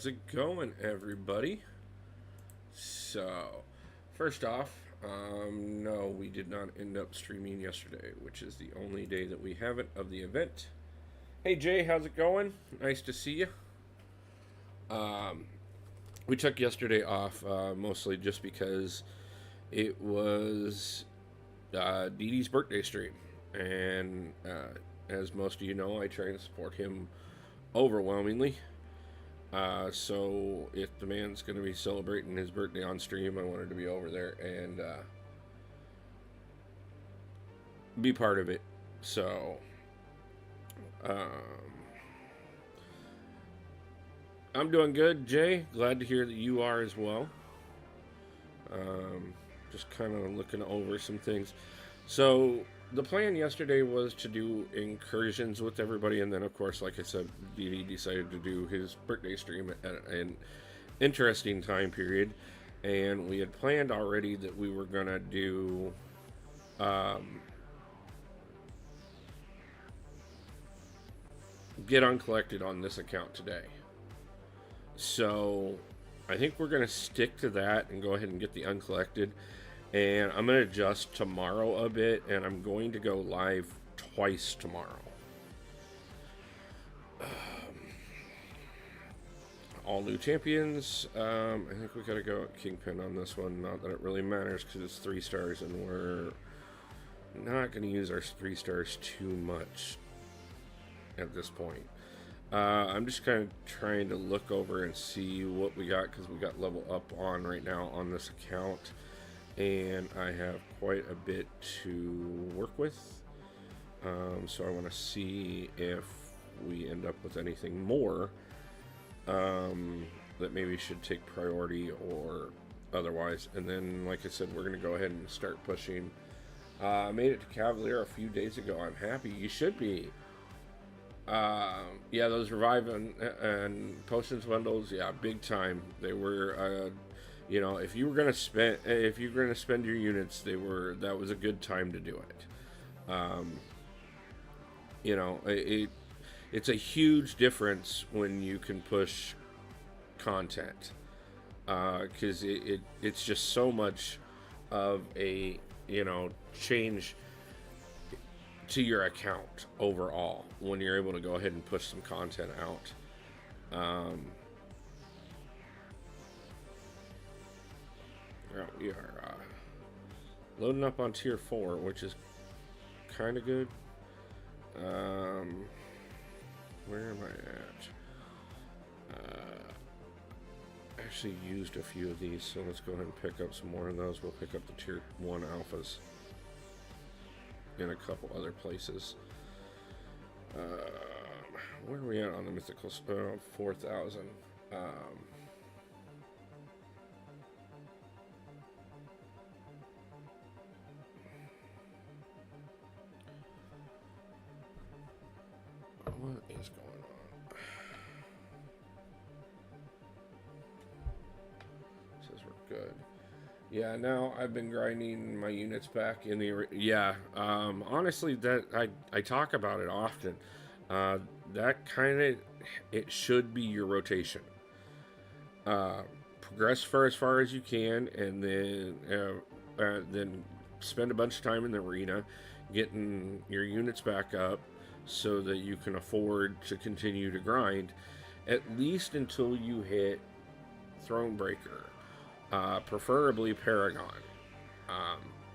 How's it going, everybody? So, first off, no, we did not end up streaming yesterday, which is the only day that we haven't of the event. Hey, Jay, how's it going? Nice to see you. Um, we took yesterday off mostly just because it was Dee Dee's birthday stream. And as most of you know, I try and support him overwhelmingly. So if the man's going to be celebrating his birthday on stream, I wanted to be over there and be part of it. So, um, I'm doing good, Jay. Glad to hear that you are as well. Um, just kind of looking over some things. So the plan yesterday was to do incursions with everybody, and then of course, like I said, DD decided to do his birthday stream at an interesting time period, and we had planned already that we were gonna do. Um, get uncollected on this account today. So I think we're going to stick to that and go ahead and get the uncollected. And I'm going to adjust tomorrow a bit, and I'm going to go live twice tomorrow. All new champions. I think we got to go Kingpin on this one. Not that it really matters because it's 3 stars, and we're not going to use our 3 stars too much at this point. I'm just kind of trying to look over and see what we got because we got level up on right now on this account, and I have quite a bit to work with. So I want to see if we end up with anything more that maybe should take priority or otherwise. And then, like I said, we're going to go ahead and start pushing. I made it to Cavalier a few days ago. I'm happy. You should be. Yeah, those revive and potions bundles, yeah, big time. They were, you know, if you're gonna spend your units, that was a good time to do it. You know, it's a huge difference when you can push content, because it's just so much of a, you know, change to your account overall when you're able to go ahead and push some content out. We are loading up on tier 4, which is kind of good. Where am I at? Actually used a few of these, so let's go ahead and pick up some more of those. We'll pick up the tier 1 alphas in a couple other places. Where are we at on the mythical? 4,000. What is going on? Says we're good. Yeah, now I've been grinding my units back in the... Yeah, honestly, that I talk about it often. That kind of... It should be your rotation. Progress for as far as you can, and then spend a bunch of time in the arena getting your units back up so that you can afford to continue to grind, at least until you hit Thronebreaker. Preferably Paragon.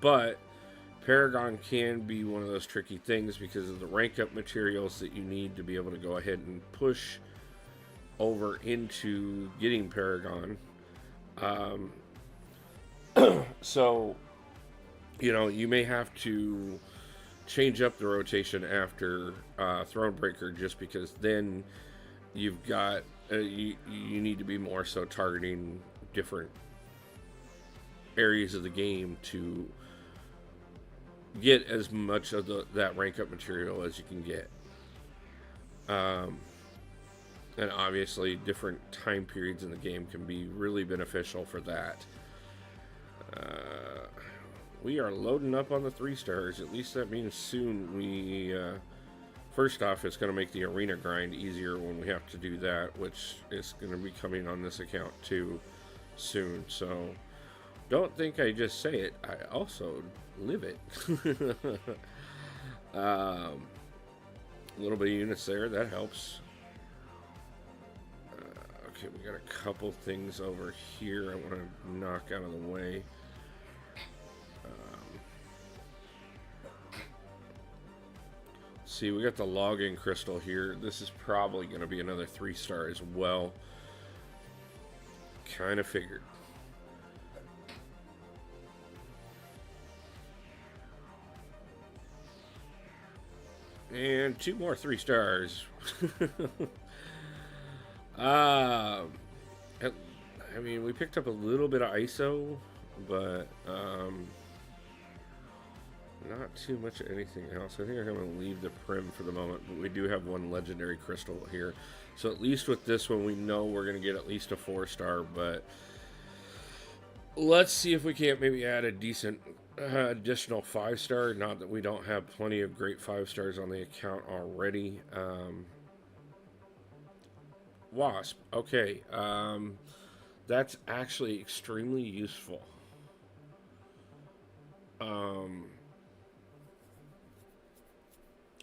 But Paragon can be one of those tricky things because of the rank up materials that you need to be able to go ahead and push over into getting Paragon. So, you know, you may have to change up the rotation after Thronebreaker just because then you've got, you need to be more so targeting different areas of the game to get as much of that rank up material as you can get. And obviously different time periods in the game can be really beneficial for that. We are loading up on the 3 stars. At least that means soon we first off, it's going to make the arena grind easier when we have to do that, which is going to be coming on this account too soon. So don't think I just say it, I also live it. A little bit of units there, that helps. Okay, we got a couple things over here I want to knock out of the way. See, we got the login crystal here. This is probably going to be another 3-star as well. Kind of figured. And 2 more 3 stars. I mean, we picked up a little bit of ISO, but not too much of anything else. I think I'm going to leave the Prim for the moment, but we do have 1 legendary crystal here. So at least with this one, we know we're going to get at least a 4-star, but let's see if we can't maybe add a decent additional 5-star. Not that we don't have plenty of great 5-stars on the account already. Wasp. Okay. That's actually extremely useful.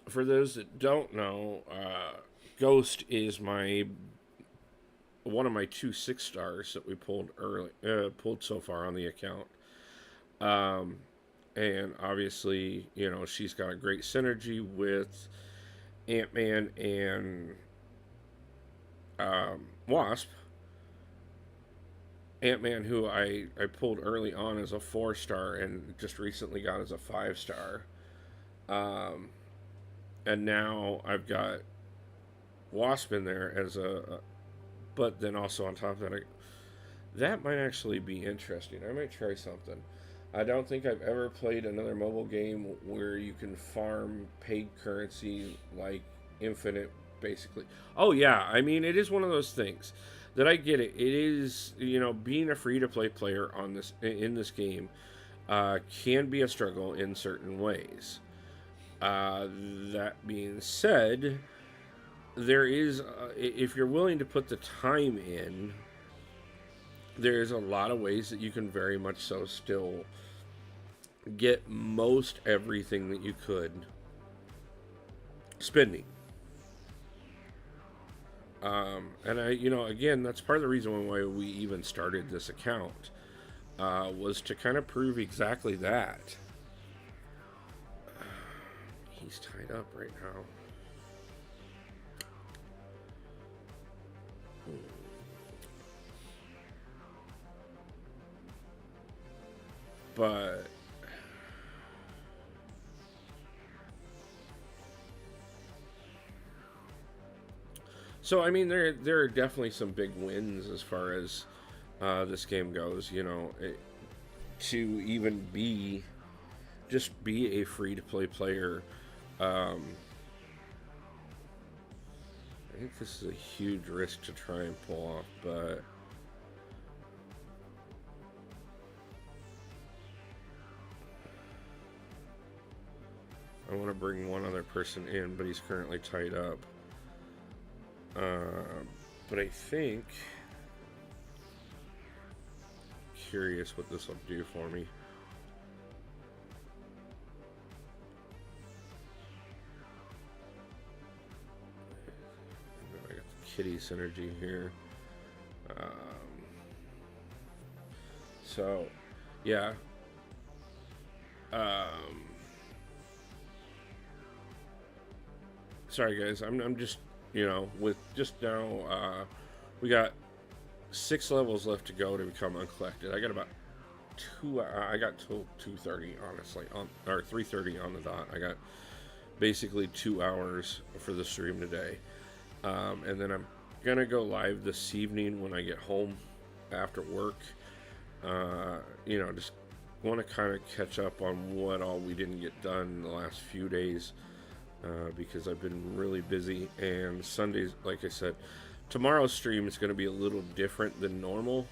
For those that don't know, Ghost is one of my 2 6-stars that we pulled so far on the account. And obviously, you know, she's got a great synergy with Ant-Man and Wasp. Ant-Man, who I pulled early on as a 4-star and just recently got as a 5-star. And now I've got Wasp in there as but then also on top of that, that might actually be interesting. I might try something. I don't think I've ever played another mobile game where you can farm paid currency like infinite, basically. Oh yeah, I mean, it is one of those things that I get it. It is, you know, being a free-to-play player in this game can be a struggle in certain ways. That being said, there is, if you're willing to put the time in, there's a lot of ways that you can very much so still get most everything that you could spending. And again, that's part of the reason why we even started this account, was to kind of prove exactly that. He's tied up right now. But so I mean, there are definitely some big wins as far as this game goes. You know, to even be a free to play player. I think this is a huge risk to try and pull off, but I want to bring one other person in, but he's currently tied up. But I think, curious what this will do for me. I got the kitty synergy here. So, yeah. Sorry guys, I'm just, you know, with just now, we got 6 levels left to go to become uncollected. I got about I got till 2:30, honestly, or 3:30 on the dot. I got basically 2 hours for the stream today. And then I'm gonna go live this evening when I get home after work. You know, just want to kind of catch up on what all we didn't get done in the last few days, because I've been really busy. And Sundays, like I said, tomorrow's stream is going to be a little different than normal,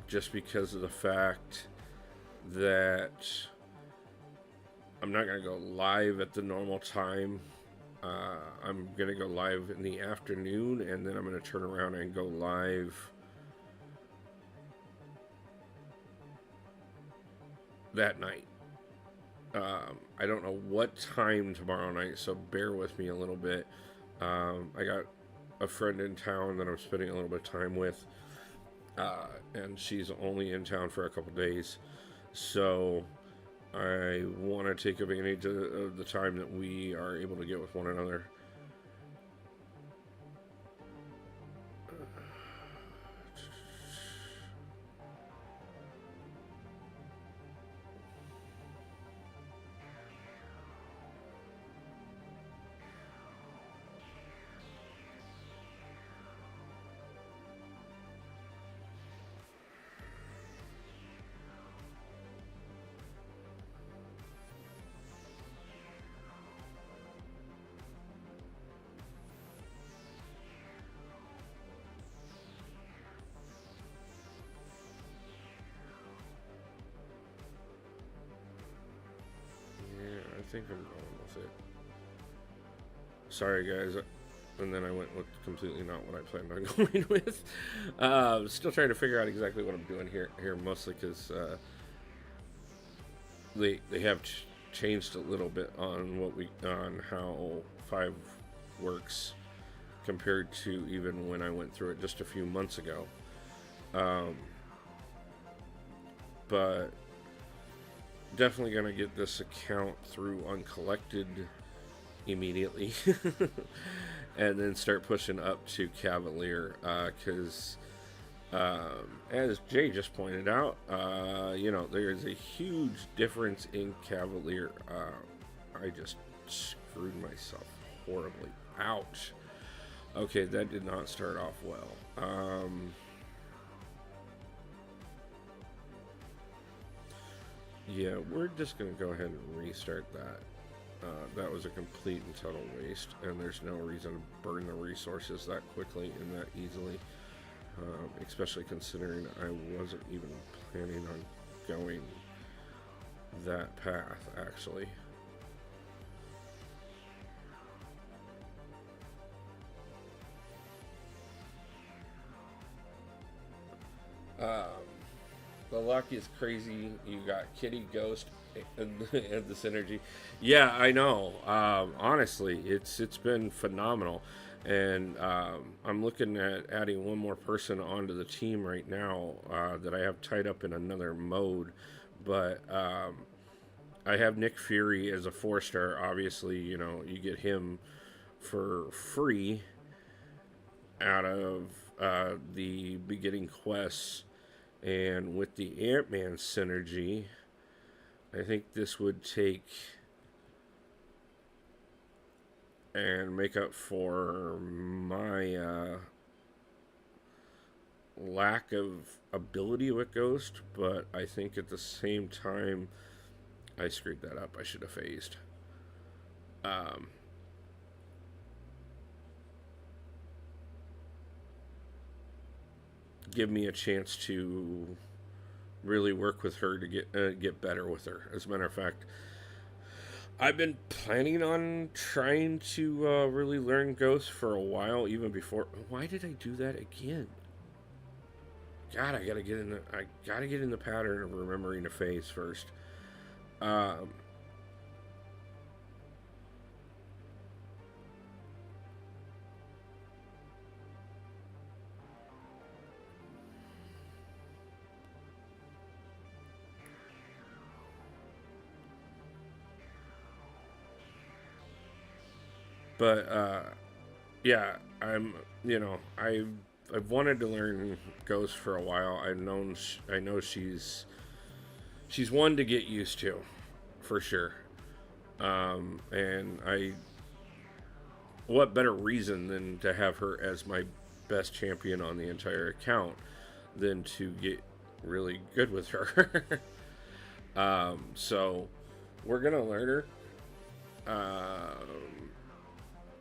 just because of the fact that I'm not gonna go live at the normal time. I'm gonna go live in the afternoon, and then I'm gonna turn around and go live that night. I don't know what time tomorrow night, so bear with me a little bit. I got a friend in town that I'm spending a little bit of time with, and she's only in town for a couple days, so I want to take advantage of the time that we are able to get with one another. I think I'm going with it. Sorry, guys. And then I went with completely not what I planned on going with. Still trying to figure out exactly what I'm doing here mostly because they have changed a little bit on how 5 works compared to even when I went through it just a few months ago. But definitely gonna get this account through uncollected immediately, and then start pushing up to Cavalier, because as Jay just pointed out, there is a huge difference in Cavalier. I just screwed myself horribly. Ouch. Okay, that did not start off well. Yeah, we're just going to go ahead and restart that. That was a complete and total waste, and there's no reason to burn the resources that quickly and that easily, especially considering I wasn't even planning on going that path, actually. The luck is crazy. You got Kitty, Ghost, and the synergy. Yeah, I know. Honestly, it's been phenomenal, and I'm looking at adding one more person onto the team right now that I have tied up in another mode. But I have Nick Fury as a 4-star. Obviously, you get him for free out of the beginning quests. And with the Ant-Man synergy, I think this would take and make up for my lack of ability with Ghost, but I think at the same time, I screwed that up. I should have phased. Give me a chance to really work with her to get better with her. As a matter of fact, I've been planning on trying to really learn Ghost for a while, even before. Why did I do that again? God, I gotta get in the pattern of remembering to phase first. But yeah, I've wanted to learn Ghost for a while. I know she's one to get used to, for sure. And what better reason than to have her as my best champion on the entire account than to get really good with her. So we're gonna learn her.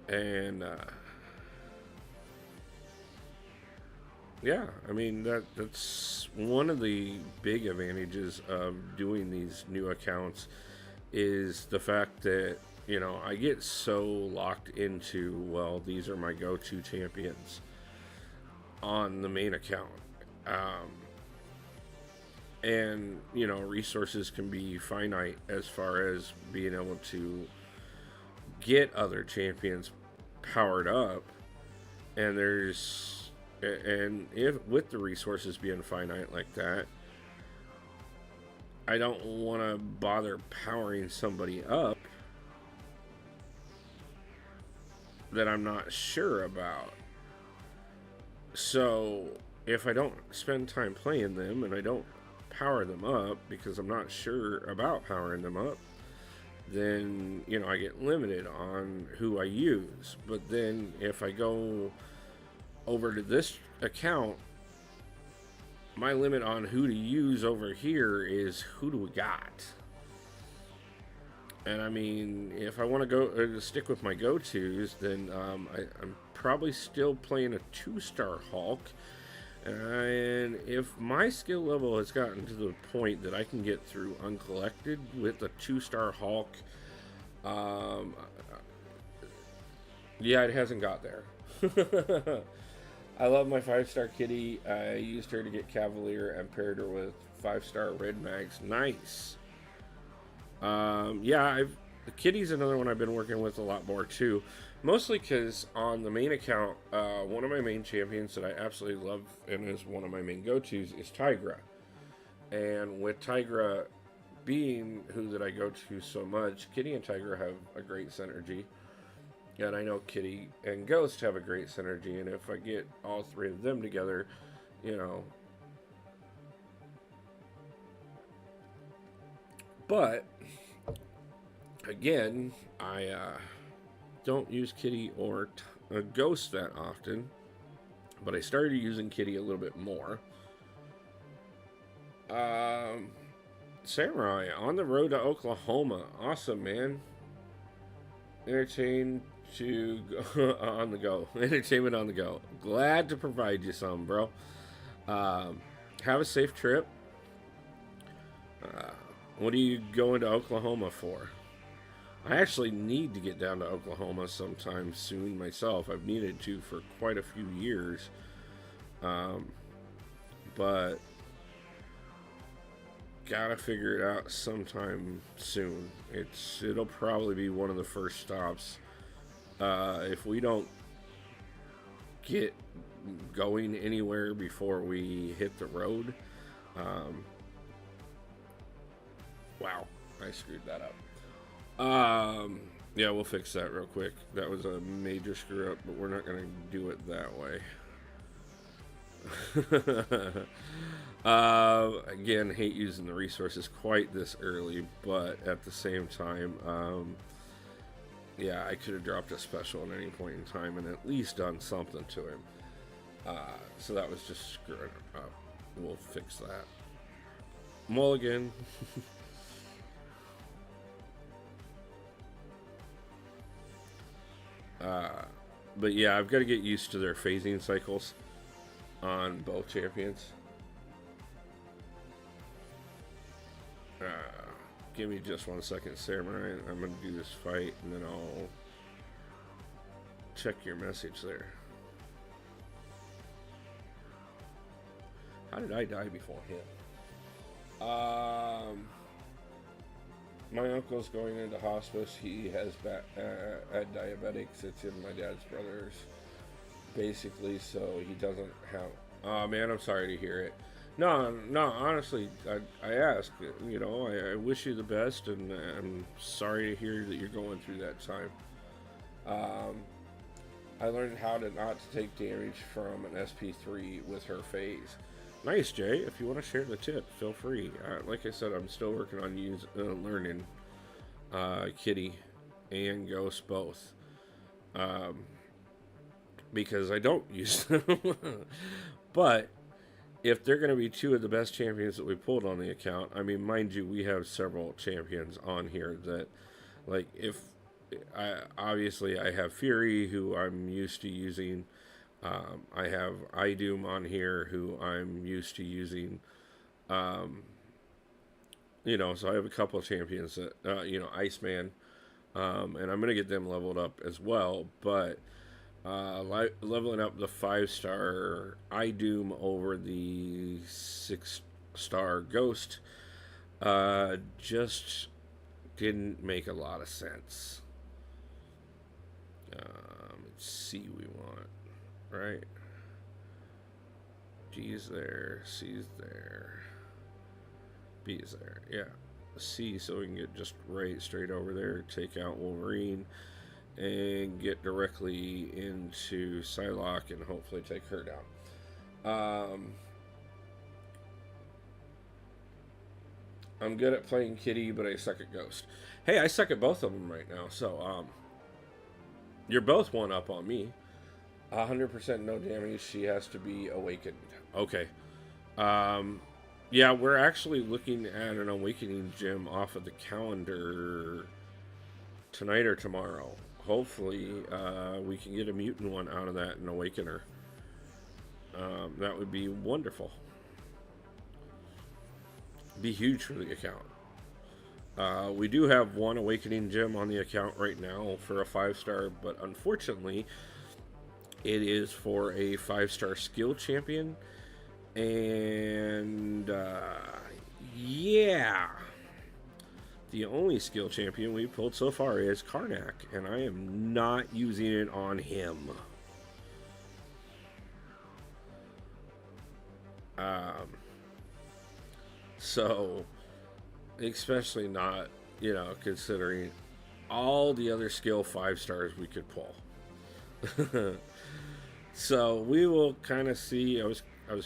And yeah, I mean that's one of the big advantages of doing these new accounts is the fact that, I get so locked into, well, these are my go-to champions on the main account. Um, and, resources can be finite as far as being able to get other champions powered up. And if with the resources being finite like that, I don't want to bother powering somebody up that I'm not sure about. So if I don't spend time playing them and I don't power them up because I'm not sure about powering them up, then I get limited on who I use. But then if I go over to this account, my limit on who to use over here is who do we got. And I mean, if I want to go stick with my go-tos, then I'm probably still playing a 2-star Hulk. And if my skill level has gotten to the point that I can get through uncollected with a 2-star Hulk, um, yeah, it hasn't got there. I love my 5-star Kitty. I used her to get Cavalier and paired her with 5-star Red Mags. Nice. Yeah, the Kitty's another one I've been working with a lot more too. Mostly because on the main account, one of my main champions that I absolutely love and is one of my main go-tos is Tigra. And with Tigra being who that I go to so much, Kitty and Tigra have a great synergy. And I know Kitty and Ghost have a great synergy. And if I get all three of them together, But, again, I don't use Kitty or Ghost that often. But I started using Kitty a little bit more. Samurai, on the road to Oklahoma. Awesome, man. Entertain to go on the go. Entertainment on the go. Glad to provide you some, bro. Have a safe trip. What are you going to Oklahoma for? I actually need to get down to Oklahoma sometime soon myself. I've needed to for quite a few years. But gotta figure it out sometime soon. It'll probably be one of the first stops. If we don't get going anywhere before we hit the road, wow, I screwed that up. Yeah, we'll fix that real quick. That was a major screw up, but we're not gonna do it that way. Again, hate using the resources quite this early, but at the same time, yeah, I could have dropped a special at any point in time and at least done something to him. So that was just screwing up. We'll fix that. Mulligan. But yeah, I've got to get used to their phasing cycles on both champions. Give me just 1 second, Samurai. I'm going to do this fight, and then I'll check your message there. How did I die before him? My uncle's going into hospice. He has had diabetics. It's in my dad's brother's, basically, so he doesn't have... Oh, man, I'm sorry to hear it. No, honestly, I ask, I wish you the best, and I'm sorry to hear that you're going through that time. I learned how to not to take damage from an SP3 with her phase. Nice, Jay. If you want to share the tip, feel free. Like I said, I'm still working on learning Kitty and Ghost both. Because I don't use them. But if they're going to be two of the best champions that we pulled on the account, I mean, mind you, we have several champions on here that, like, obviously I have Fury, who I'm used to using. I have Idoom on here, who I'm used to using. So I have a couple of champions that, Iceman, and I'm gonna get them leveled up as well. But leveling up the 5-star iDoom over the 6-star Ghost just didn't make a lot of sense. Let's see, we want right. G's there, C's there, B's there. Yeah, C, so we can get just right straight over there, take out Wolverine, and get directly into Psylocke and hopefully take her down. I'm good at playing Kitty, but I suck at Ghost. Hey, I suck at both of them right now, so you're both one up on me. 100% no damage. She has to be awakened. Okay. Yeah, we're actually looking at an awakening gem off of the calendar tonight or tomorrow. Hopefully, we can get a mutant one out of that and awaken her. That would be wonderful. Be huge for the account. We do have one awakening gem on the account right now for a 5-star, but unfortunately, it is for a 5-star skill champion. And yeah, the only skill champion we've pulled so far is Karnak, and I am not using it on him. So, especially not, considering all the other skill 5-stars we could pull. So we will kind of see. I was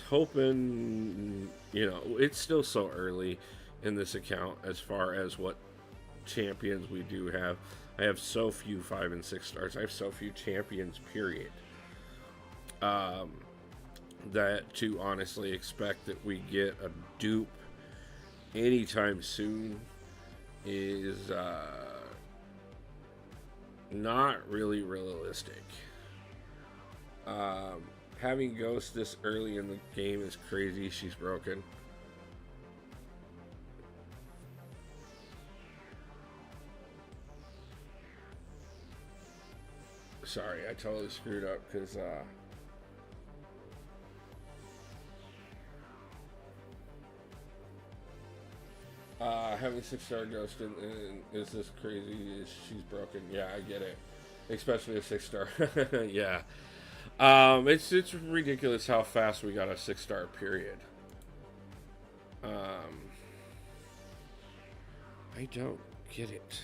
hoping, it's still so early in this account as far as what champions we do have. I have so few 5 and 6 stars. I have so few champions, period. That to honestly expect that we get a dupe anytime soon is not really realistic. Having Ghost this early in the game is crazy. She's broken. Sorry, I totally screwed up because having 6-star Ghost is this crazy. She's broken. Yeah, I get it. Especially a 6-star. Yeah. It's ridiculous how fast we got a 6-star period. I don't get it.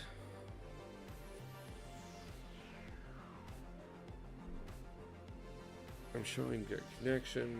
I'm showing good connection.